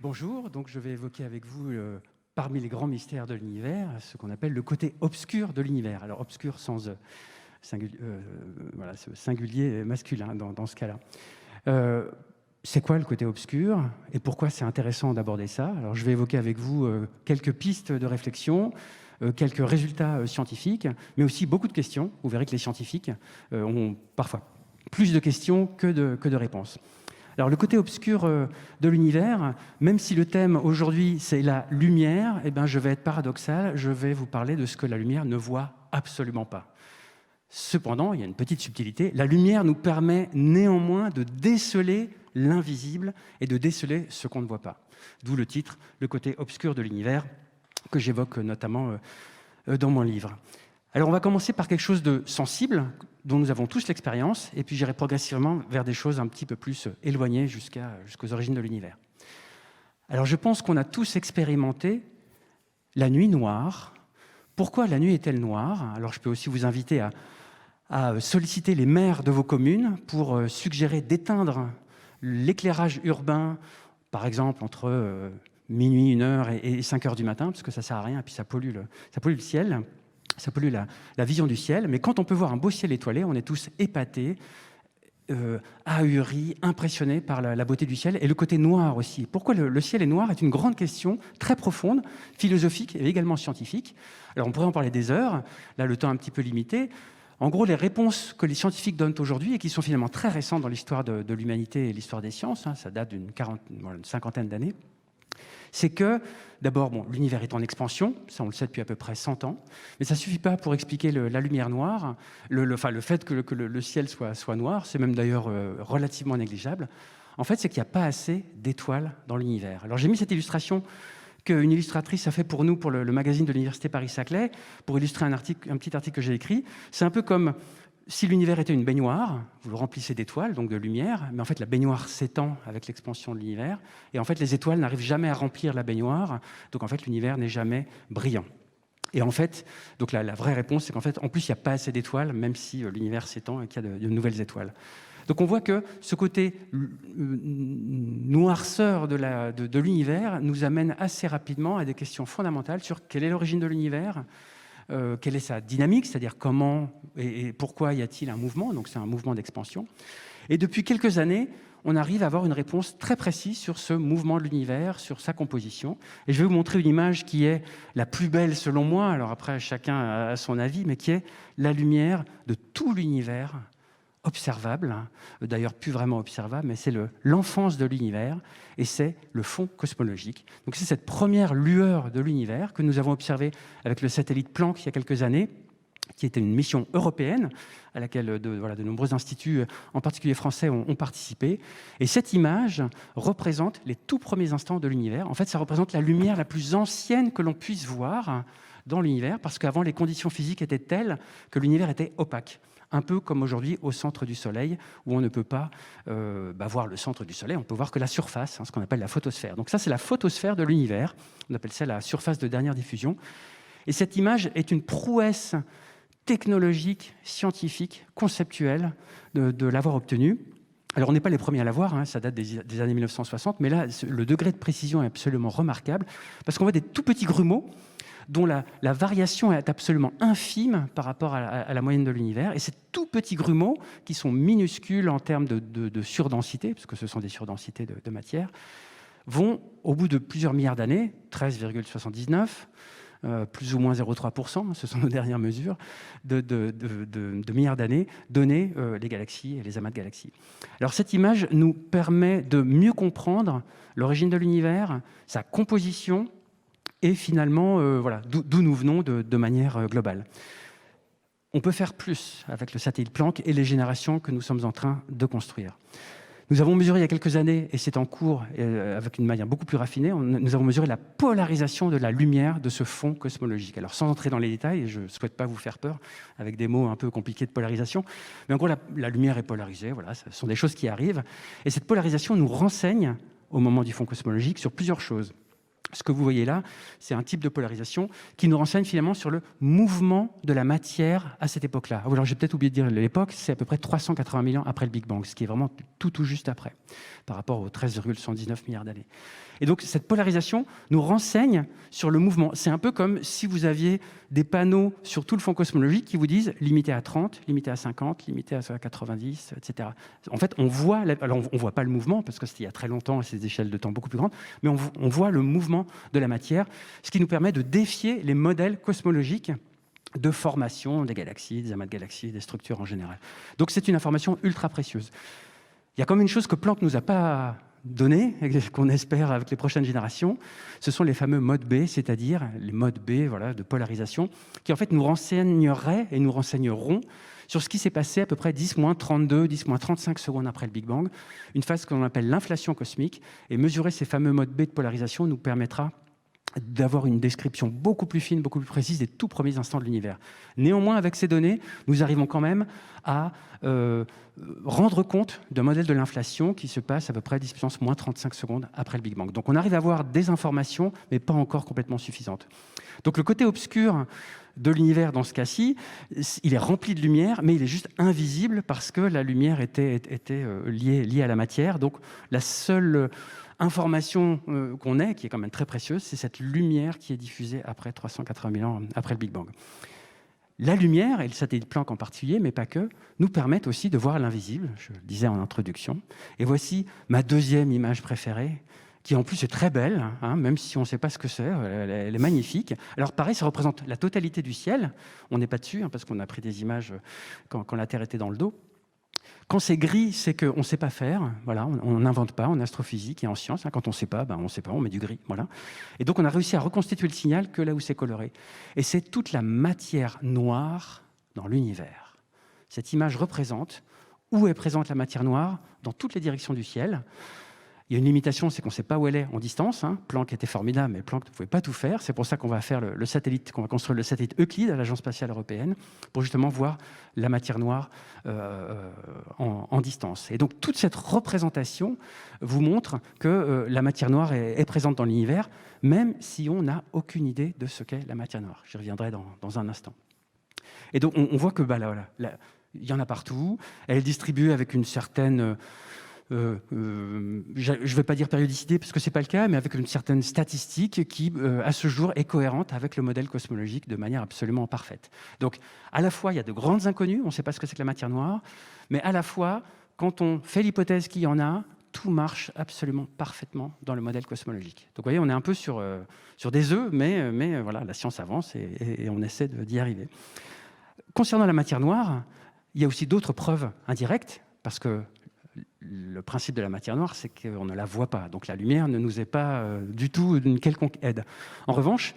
Bonjour, donc je vais évoquer avec vous parmi les grands mystères de l'univers, ce qu'on appelle le côté obscur de l'univers. Alors obscur sans voilà, ce singulier masculin dans ce cas-là. C'est quoi le côté obscur et pourquoi c'est intéressant d'aborder ça? Alors je vais évoquer avec vous quelques pistes de réflexion, quelques résultats scientifiques, mais aussi beaucoup de questions. Vous verrez que les scientifiques ont parfois plus de questions que de réponses. Alors le côté obscur de l'univers, même si le thème aujourd'hui c'est la lumière, eh ben, je vais être paradoxal, je vais vous parler de ce que la lumière ne voit absolument pas. Cependant, il y a une petite subtilité, la lumière nous permet néanmoins de déceler l'invisible et de déceler ce qu'on ne voit pas. D'où le titre, le côté obscur de l'univers, que j'évoque notamment dans mon livre. Alors on va commencer par quelque chose de sensible, dont nous avons tous l'expérience, et puis j'irai progressivement vers des choses un petit peu plus éloignées jusqu'aux origines de l'univers. Alors je pense qu'on a tous expérimenté la nuit noire. Pourquoi la nuit est-elle noire? Alors je peux aussi vous inviter à solliciter les maires de vos communes pour suggérer d'éteindre l'éclairage urbain, par exemple entre minuit, 1h et 5h du matin, parce que ça ne sert à rien, et puis ça pollue le ciel. Ça pollue la vision du ciel, mais quand on peut voir un beau ciel étoilé, on est tous épatés, ahuris, impressionnés par la beauté du ciel et le côté noir aussi. Pourquoi le ciel est noir est une grande question très profonde, philosophique et également scientifique. Alors on pourrait en parler des heures, là le temps est un petit peu limité. En gros, les réponses que les scientifiques donnent aujourd'hui et qui sont finalement très récentes dans l'histoire de l'humanité et l'histoire des sciences, ça date d'une cinquantaine d'années, c'est que, d'abord, l'univers est en expansion, ça on le sait depuis à peu près 100 ans, mais ça ne suffit pas pour expliquer la lumière noire, le fait que le ciel soit noir, c'est même d'ailleurs relativement négligeable. En fait, c'est qu'il n'y a pas assez d'étoiles dans l'univers. Alors j'ai mis cette illustration qu'une illustratrice a fait pour nous, pour le magazine de l'Université Paris-Saclay, pour illustrer un petit article que j'ai écrit. C'est un peu comme si l'univers était une baignoire, vous le remplissez d'étoiles, donc de lumière, mais en fait la baignoire s'étend avec l'expansion de l'univers, et en fait les étoiles n'arrivent jamais à remplir la baignoire, donc en fait l'univers n'est jamais brillant. Et en fait, donc la vraie réponse, c'est qu'en fait, en plus, il n'y a pas assez d'étoiles, même si l'univers s'étend et qu'il y a de nouvelles étoiles. Donc on voit que ce côté noirceur de l'univers nous amène assez rapidement à des questions fondamentales sur quelle est l'origine de l'univers, quelle est sa dynamique, c'est-à-dire comment et pourquoi y a-t-il un mouvement, donc c'est un mouvement d'expansion. Et depuis quelques années, on arrive à avoir une réponse très précise sur ce mouvement de l'univers, sur sa composition. Et je vais vous montrer une image qui est la plus belle selon moi, alors après chacun a son avis, mais qui est la lumière de tout l'univers observable, d'ailleurs plus vraiment observable, mais c'est l'enfance de l'univers, et c'est le fond cosmologique. Donc c'est cette première lueur de l'univers que nous avons observée avec le satellite Planck il y a quelques années, qui était une mission européenne à laquelle de nombreux instituts, en particulier français, ont participé. Et cette image représente les tout premiers instants de l'univers. En fait, ça représente la lumière la plus ancienne que l'on puisse voir dans l'univers, parce qu'avant, les conditions physiques étaient telles que l'univers était opaque. Un peu comme aujourd'hui au centre du Soleil, où on ne peut pas voir le centre du Soleil, on peut voir que la surface, ce qu'on appelle la photosphère. Donc ça, c'est la photosphère de l'univers, on appelle ça la surface de dernière diffusion. Et cette image est une prouesse technologique, scientifique, conceptuelle de l'avoir obtenue. Alors on n'est pas les premiers à l'avoir, ça date des années 1960, mais là, le degré de précision est absolument remarquable, parce qu'on voit des tout petits grumeaux, dont la variation est absolument infime par rapport à la moyenne de l'univers. Et ces tout petits grumeaux, qui sont minuscules en termes de surdensité, parce que ce sont des surdensités de matière, vont, au bout de plusieurs milliards d'années, 13,79, plus ou moins 0,3%, ce sont nos dernières mesures, de milliards d'années, donner les galaxies et les amas de galaxies. Alors cette image nous permet de mieux comprendre l'origine de l'univers, sa composition, et finalement, d'où nous venons de manière globale. On peut faire plus avec le satellite Planck et les générations que nous sommes en train de construire. Nous avons mesuré il y a quelques années, et c'est en cours avec une manière beaucoup plus raffinée, nous avons mesuré la polarisation de la lumière de ce fond cosmologique. Alors sans entrer dans les détails, et je ne souhaite pas vous faire peur avec des mots un peu compliqués de polarisation, mais en gros la lumière est polarisée, voilà, ce sont des choses qui arrivent, et cette polarisation nous renseigne, au moment du fond cosmologique, sur plusieurs choses. Ce que vous voyez là, c'est un type de polarisation qui nous renseigne finalement sur le mouvement de la matière à cette époque-là. Alors j'ai peut-être oublié de dire l'époque, c'est à peu près 380 000 ans après le Big Bang, ce qui est vraiment tout juste après, par rapport aux 13,119 milliards d'années. Et donc cette polarisation nous renseigne sur le mouvement. C'est un peu comme si vous aviez des panneaux sur tout le fond cosmologique qui vous disent limité à 30, limité à 50, limité à 90, etc. En fait, on voit, alors on voit pas le mouvement parce que c'était il y a très longtemps et c'est des échelles de temps beaucoup plus grandes, mais on voit le mouvement de la matière, ce qui nous permet de défier les modèles cosmologiques de formation des galaxies, des amas de galaxies, des structures en général. Donc c'est une information ultra précieuse. Il y a comme une chose que Planck nous a pas donnée, qu'on espère avec les prochaines générations, ce sont les fameux modes B, c'est-à-dire les modes B, voilà, de polarisation, qui en fait nous renseigneraient et nous renseigneront sur ce qui s'est passé à peu près 10-32, 10-35 secondes après le Big Bang, une phase qu'on appelle l'inflation cosmique, et mesurer ces fameux modes B de polarisation nous permettra d'avoir une description beaucoup plus fine, beaucoup plus précise des tout premiers instants de l'univers. Néanmoins, avec ces données, nous arrivons quand même à rendre compte d'un modèle de l'inflation qui se passe à peu près 10 puissance moins 35 secondes après le Big Bang. Donc on arrive à avoir des informations, mais pas encore complètement suffisantes. Donc le côté obscur de l'univers dans ce cas-ci, il est rempli de lumière, mais il est juste invisible parce que la lumière était liée à la matière. Donc la seule information qu'on ait, qui est quand même très précieuse, c'est cette lumière qui est diffusée après 380 000 ans après le Big Bang. La lumière, et le satellite Planck en particulier, mais pas que, nous permettent aussi de voir l'invisible, je le disais en introduction. Et voici ma deuxième image préférée, qui en plus est très belle, hein, même si on ne sait pas ce que c'est, elle est magnifique. Alors pareil, ça représente la totalité du ciel, on n'est pas dessus, hein, parce qu'on a pris des images quand la Terre était dans le dos. Quand c'est gris, c'est qu'on ne sait pas faire, voilà, on n'invente pas en astrophysique et en sciences. Hein, quand on ne sait pas, on ne sait pas, on met du gris. Voilà. Et donc on a réussi à reconstituer le signal que là où c'est coloré. Et c'est toute la matière noire dans l'univers. Cette image représente où est présente la matière noire dans toutes les directions du ciel. Il y a une limitation, c'est qu'on ne sait pas où elle est en distance. Hein. Planck était formidable, mais Planck ne pouvait pas tout faire. C'est pour ça qu'on va faire le satellite, qu'on va construire le satellite Euclide à l'Agence spatiale européenne, pour justement voir la matière noire en distance. Et donc toute cette représentation vous montre que la matière noire est présente dans l'univers, même si on n'a aucune idée de ce qu'est la matière noire. J'y reviendrai dans un instant. Et donc on voit que il y en a partout. Elle est distribuée avec une certaine... je ne vais pas dire périodicité parce que ce n'est pas le cas, mais avec une certaine statistique qui, à ce jour, est cohérente avec le modèle cosmologique de manière absolument parfaite. Donc, à la fois, il y a de grandes inconnues, on ne sait pas ce que c'est que la matière noire, mais à la fois, quand on fait l'hypothèse qu'il y en a, tout marche absolument parfaitement dans le modèle cosmologique. Donc, vous voyez, on est un peu sur des œufs, mais voilà, la science avance et on essaie d'y arriver. Concernant la matière noire, il y a aussi d'autres preuves indirectes, parce que le principe de la matière noire, c'est qu'on ne la voit pas. Donc la lumière ne nous est pas du tout d'une quelconque aide. En revanche,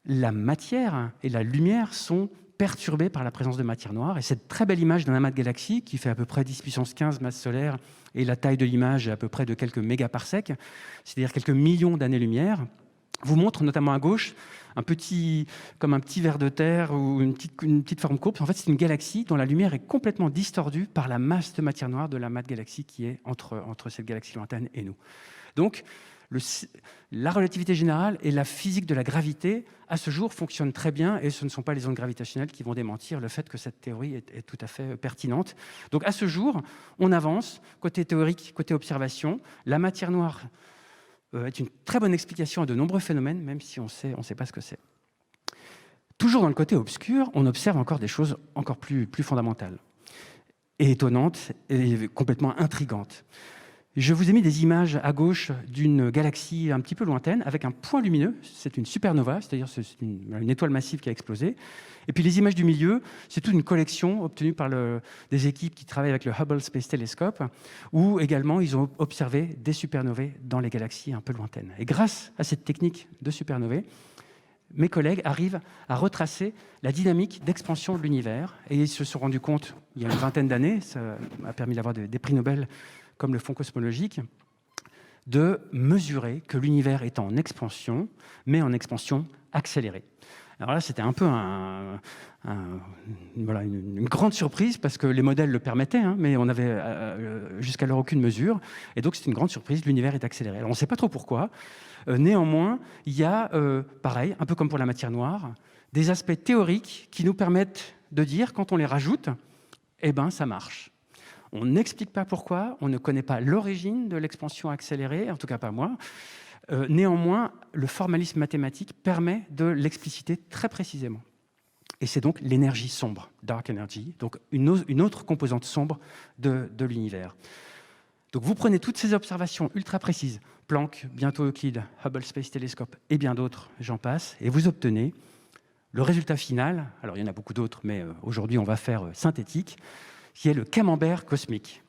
la matière et la lumière sont perturbées par la présence de matière noire. Et cette très belle image d'un amas de galaxies, qui fait à peu près 10 puissance 15 masses solaires, et la taille de l'image est à peu près de quelques mégaparsecs, c'est-à-dire quelques millions d'années-lumière, vous montre notamment à gauche comme un petit ver de terre ou une petite forme courbe. En fait, c'est une galaxie dont la lumière est complètement distordue par la masse de matière noire de l'amas de galaxies qui est entre cette galaxie lointaine et nous. Donc, la relativité générale et la physique de la gravité, à ce jour, fonctionnent très bien et ce ne sont pas les ondes gravitationnelles qui vont démentir le fait que cette théorie est tout à fait pertinente. Donc, à ce jour, on avance, côté théorique, côté observation. La matière noire est une très bonne explication à de nombreux phénomènes, même si on ne sait pas ce que c'est. Toujours dans le côté obscur, on observe encore des choses encore plus fondamentales, et étonnantes, et complètement intrigantes. Je vous ai mis des images à gauche d'une galaxie un petit peu lointaine, avec un point lumineux, c'est une supernova, c'est-à-dire c'est une étoile massive qui a explosé. Et puis les images du milieu, c'est toute une collection obtenue par des équipes qui travaillent avec le Hubble Space Telescope, où également ils ont observé des supernovae dans les galaxies un peu lointaines. Et grâce à cette technique de supernovae, mes collègues arrivent à retracer la dynamique d'expansion de l'univers. Et ils se sont rendus compte, il y a une vingtaine d'années, ça a permis d'avoir des prix Nobel comme le Fonds cosmologique, de mesurer que l'univers est en expansion, mais en expansion accélérée. Alors là, c'était un peu voilà, une grande surprise parce que les modèles le permettaient, hein, mais on n'avait jusqu'alors aucune mesure. Et donc, c'est une grande surprise, l'univers est accéléré. Alors, on ne sait pas trop pourquoi. Néanmoins, il y a, pareil, un peu comme pour la matière noire, des aspects théoriques qui nous permettent de dire, quand on les rajoute, eh ben, ça marche. On n'explique pas pourquoi, on ne connaît pas l'origine de l'expansion accélérée, en tout cas pas moi. Néanmoins, le formalisme mathématique permet de l'expliciter très précisément. Et c'est donc l'énergie sombre, dark energy, donc une autre composante sombre de l'univers. Donc vous prenez toutes ces observations ultra précises, Planck, bientôt Euclide, Hubble Space Telescope et bien d'autres, j'en passe, et vous obtenez le résultat final. Alors il y en a beaucoup d'autres, mais aujourd'hui on va faire synthétique, qui est le camembert cosmique.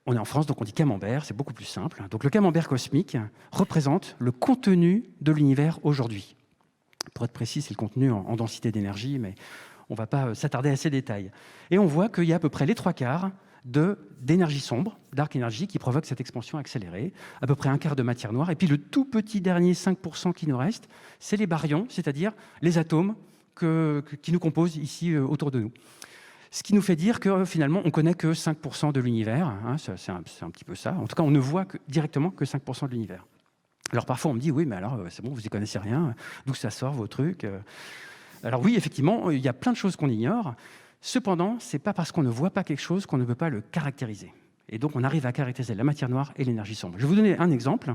On est en France, donc on dit camembert, c'est beaucoup plus simple. Donc le camembert cosmique représente le contenu de l'univers aujourd'hui. Pour être précis, c'est le contenu en densité d'énergie, mais on ne va pas s'attarder à ces détails. Et on voit qu'il y a à peu près les 3/4 d'énergie sombre, dark energy, qui provoque cette expansion accélérée, à peu près 1/4 de matière noire, et puis le tout petit dernier 5% qui nous reste, c'est les baryons, c'est-à-dire les atomes qui nous composent ici autour de nous. Ce qui nous fait dire que finalement, on ne connaît que 5% de l'univers, hein, c'est un petit peu ça. En tout cas, on ne voit directement que 5% de l'univers. Alors parfois, on me dit, oui, mais alors c'est bon, vous n'y connaissez rien, d'où ça sort vos trucs? Alors oui, effectivement, il y a plein de choses qu'on ignore. Cependant, ce n'est pas parce qu'on ne voit pas quelque chose qu'on ne peut pas le caractériser. Et donc, on arrive à caractériser la matière noire et l'énergie sombre. Je vais vous donner un exemple.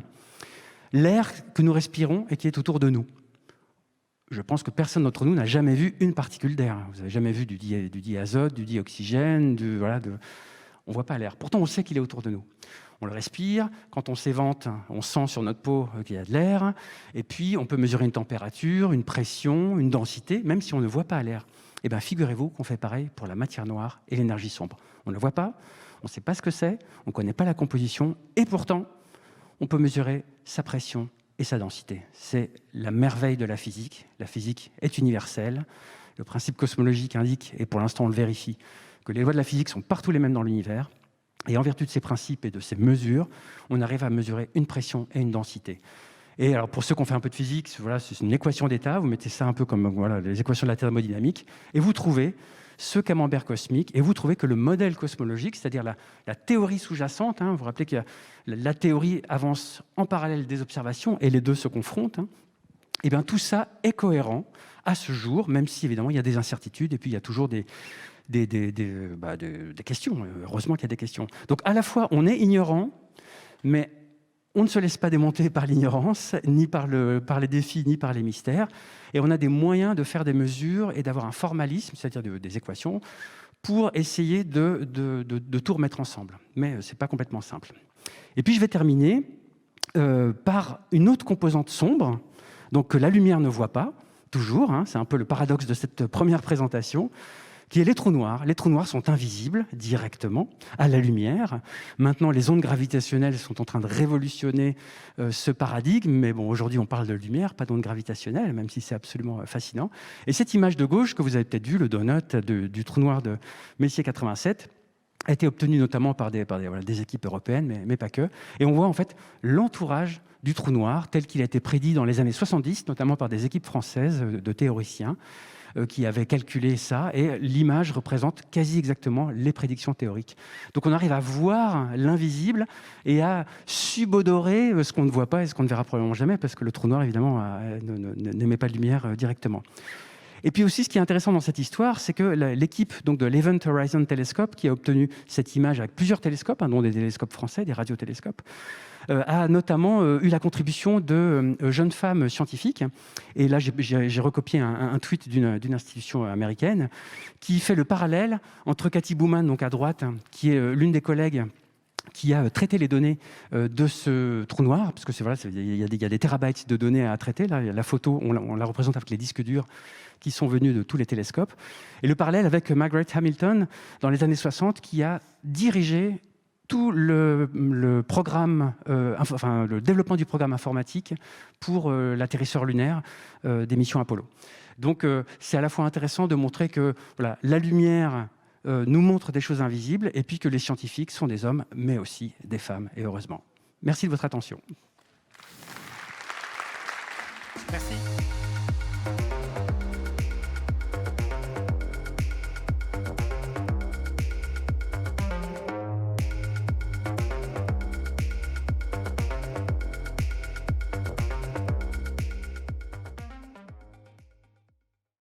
L'air que nous respirons et qui est autour de nous. Je pense que personne d'entre nous n'a jamais vu une particule d'air. Vous n'avez jamais vu du diazote, du dioxygène, on ne voit pas l'air. Pourtant, on sait qu'il est autour de nous. On le respire. Quand on s'évente, on sent sur notre peau qu'il y a de l'air. Et puis, on peut mesurer une température, une pression, une densité, même si on ne voit pas l'air. Eh bien, figurez-vous qu'on fait pareil pour la matière noire et l'énergie sombre. On ne le voit pas, on ne sait pas ce que c'est, on ne connaît pas la composition, et pourtant, on peut mesurer sa pression et sa densité. C'est la merveille de la physique. La physique est universelle. Le principe cosmologique indique, et pour l'instant on le vérifie, que les lois de la physique sont partout les mêmes dans l'univers. Et en vertu de ces principes et de ces mesures, on arrive à mesurer une pression et une densité. Et alors pour ceux qui ont fait un peu de physique, voilà, c'est une équation d'état, vous mettez ça un peu comme voilà, les équations de la thermodynamique, et vous trouvez ce camembert cosmique, et vous trouvez que le modèle cosmologique, c'est-à-dire la théorie sous-jacente, hein, vous vous rappelez que la théorie avance en parallèle des observations, et les deux se confrontent, hein, et bien tout ça est cohérent à ce jour, même si évidemment il y a des incertitudes, et puis il y a toujours des questions. Heureusement qu'il y a des questions. Donc à la fois on est ignorant, mais on ne se laisse pas démonter par l'ignorance, ni par les défis, ni par les mystères. Et on a des moyens de faire des mesures et d'avoir un formalisme, c'est-à-dire des équations, pour essayer de tout remettre ensemble. Mais ce n'est pas complètement simple. Et puis je vais terminer par une autre composante sombre, donc que la lumière ne voit pas, toujours, hein, c'est un peu le paradoxe de cette première présentation, qui est les trous noirs. Les trous noirs sont invisibles directement à la lumière. Maintenant, les ondes gravitationnelles sont en train de révolutionner ce paradigme, mais bon, aujourd'hui, on parle de lumière, pas d'ondes gravitationnelles, même si c'est absolument fascinant. Et cette image de gauche que vous avez peut-être vue, le donut du trou noir de Messier 87, a été obtenue notamment par des équipes européennes, mais pas que. Et on voit en fait l'entourage du trou noir tel qu'il a été prédit dans les années 70, notamment par des équipes françaises de théoriciens, qui avait calculé ça, et l'image représente quasi exactement les prédictions théoriques. Donc on arrive à voir l'invisible et à subodorer ce qu'on ne voit pas et ce qu'on ne verra probablement jamais, parce que le trou noir, évidemment, n'émet pas de lumière directement. Et puis aussi, ce qui est intéressant dans cette histoire, c'est que l'équipe donc, de l'Event Horizon Telescope, qui a obtenu cette image avec plusieurs télescopes, dont des télescopes français, des radiotélescopes, a notamment eu la contribution de jeunes femmes scientifiques. Et là, j'ai recopié un tweet d'une institution américaine qui fait le parallèle entre Cathy Bouman, donc à droite, qui est l'une des collègues qui a traité les données de ce trou noir, parce que il y a des terabytes de données à traiter. Là, la photo, on la représente avec les disques durs qui sont venus de tous les télescopes. Et le parallèle avec Margaret Hamilton, dans les années 60, qui a dirigé tout le programme, le développement du programme informatique pour l'atterrisseur lunaire des missions Apollo. Donc, c'est à la fois intéressant de montrer que voilà, la lumière nous montre des choses invisibles, et puis que les scientifiques sont des hommes, mais aussi des femmes, et heureusement. Merci de votre attention. Merci.